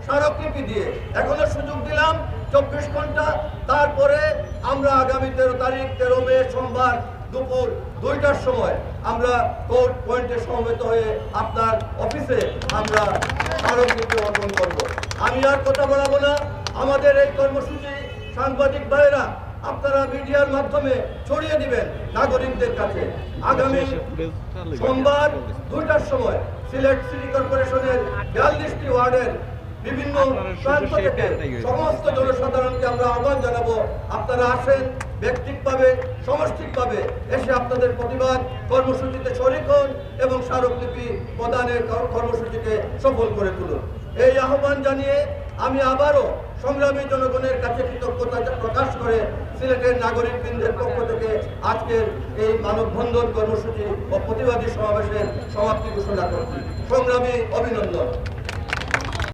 স্মারকলিপি দিয়ে। এখনো সুযোগ দিলাম 24 ঘন্টা, তারপরে আমরা আগামী 13 তারিখ 13 মে সোমবার দুপুর 2টার সময় আমরা কোর্ট পয়েন্টে সমবেত হয়ে আপনার অফিসে আমরা স্মারকলিপি অর্পণ করব। আমি আর কথা বলাবো না। আমাদের এই কর্মসূচি সাংবাদিক ভাইয়েরা আপনারা মিডিয়ার মাধ্যমে ছড়িয়ে দিবেন নাগরিকদের কাছে। আগামী সোমবার 2টার সময় সিলেট সিটি কর্পোরেশনের 42টি ওয়ার্ডের বিভিন্ন প্রান্ত থেকে সমস্ত জনসাধারণকে আমরা আহ্বান জানাবো, আপনারা আসেন, ব্যক্তিগতভাবে সমষ্টিকভাবে এসে আপনাদের প্রতিবাদ কর্মসূচিতে শরিক হন এবং স্মারকলিপি প্রদানের কর্মসূচিকে সফল করে তুলুন। এই আহ্বান জানিয়ে আমি আবারও সংগ্রামী জনগণের কাছে কৃতজ্ঞতা প্রকাশ করে সিলেটের নাগরিকবৃন্দের পক্ষ থেকে আজকের এই মানববন্ধন কর্মসূচি ও প্রতিবাদী সমাবেশের সমাপ্তি ঘোষণা করছি। সংগ্রামী অভিনন্দন।